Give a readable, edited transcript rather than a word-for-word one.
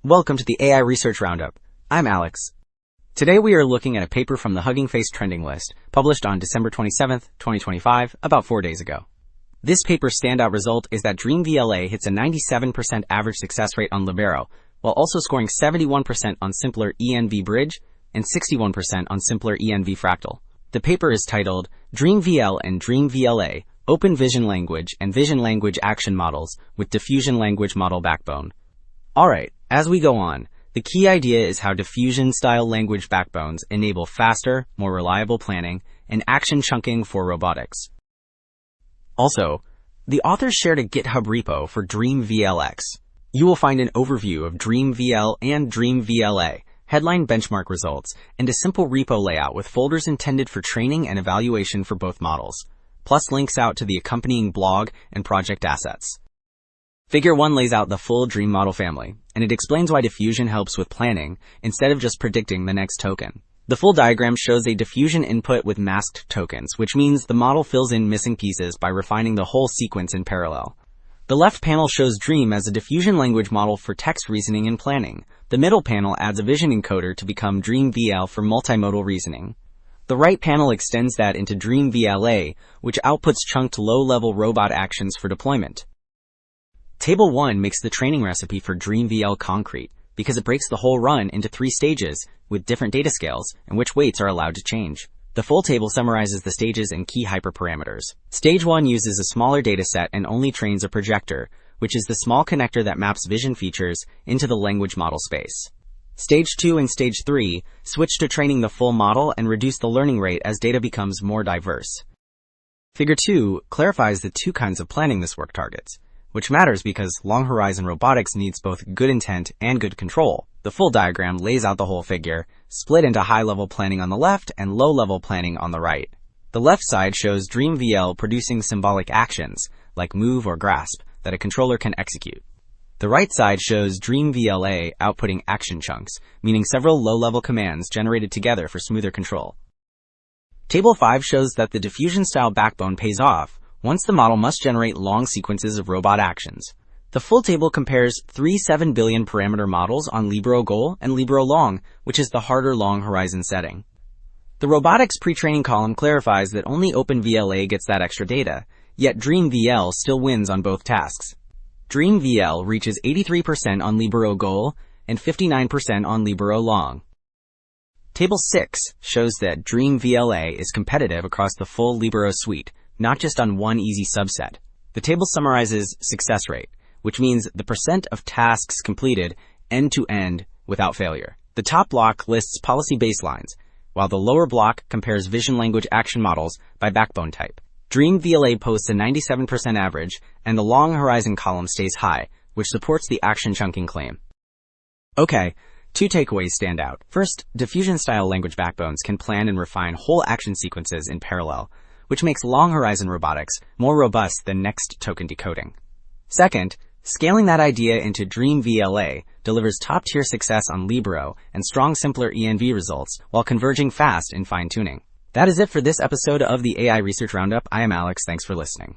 Welcome to the AI Research Roundup. I'm Alex. Today we are looking at a paper from the Hugging Face trending list, published on December 27th, 2025, about 4 days ago. This paper's standout result is that Dream-VLA hits a 97% average success rate on Libero, while also scoring 71% on simpler ENV bridge and 61% on simpler ENV fractal. The paper is titled Dream-VL and Dream-VLA, Open Vision Language and Vision Language Action Models with Diffusion Language Model Backbone. Alright, as we go on, the key idea is how diffusion-style language backbones enable faster, more reliable planning and action chunking for robotics. Also, the authors shared a GitHub repo for Dream-VLX. You will find an overview of Dream-VL and Dream-VLA, headline benchmark results, and a simple repo layout with folders intended for training and evaluation for both models, plus links out to the accompanying blog and project assets. Figure 1 lays out the full Dream model family, and it explains why diffusion helps with planning instead of just predicting the next token. The full diagram shows a diffusion input with masked tokens, which means the model fills in missing pieces by refining the whole sequence in parallel. The left panel shows Dream as a diffusion language model for text reasoning and planning. The middle panel adds a vision encoder to become Dream-VL for multimodal reasoning. The right panel extends that into Dream-VLA, which outputs chunked low-level robot actions for deployment. Table 1 makes the training recipe for Dream-VL concrete because it breaks the whole run into 3 stages with different data scales and which weights are allowed to change. The full table summarizes the stages and key hyperparameters. Stage 1 uses a smaller dataset and only trains a projector, which is the small connector that maps vision features into the language model space. Stage 2 and Stage 3 switch to training the full model and reduce the learning rate as data becomes more diverse. Figure 2 clarifies the 2 kinds of planning this work targets, which matters because long-horizon robotics needs both good intent and good control. The full diagram lays out the whole figure, split into high-level planning on the left and low-level planning on the right. The left side shows Dream-VL producing symbolic actions, like move or grasp, that a controller can execute. The right side shows Dream-VLA outputting action chunks, meaning several low-level commands generated together for smoother control. Table 5 shows that the diffusion-style backbone pays off once the model must generate long sequences of robot actions. The full table compares 3 7 billion parameter models on Libero Goal and Libero Long, which is the harder long horizon setting. The robotics pre-training column clarifies that only OpenVLA gets that extra data, yet Dream-VL still wins on both tasks. Dream-VL reaches 83% on Libero Goal and 59% on Libero Long. Table 6 shows that Dream-VLA is competitive across the full Libero suite, not just on one easy subset. The table summarizes success rate, which means the percent of tasks completed end-to-end without failure. The top block lists policy baselines, while the lower block compares vision language action models by backbone type. Dream-VLA posts a 97% average, and the long horizon column stays high, which supports the action chunking claim. Okay, 2 takeaways stand out. First, diffusion-style language backbones can plan and refine whole action sequences in parallel, which makes long-horizon robotics more robust than next-token decoding. Second, scaling that idea into Dream-VLA delivers top-tier success on Libero and strong simpler ENV results while converging fast in fine-tuning. That is it for this episode of the AI Research Roundup. I am Alex. Thanks for listening.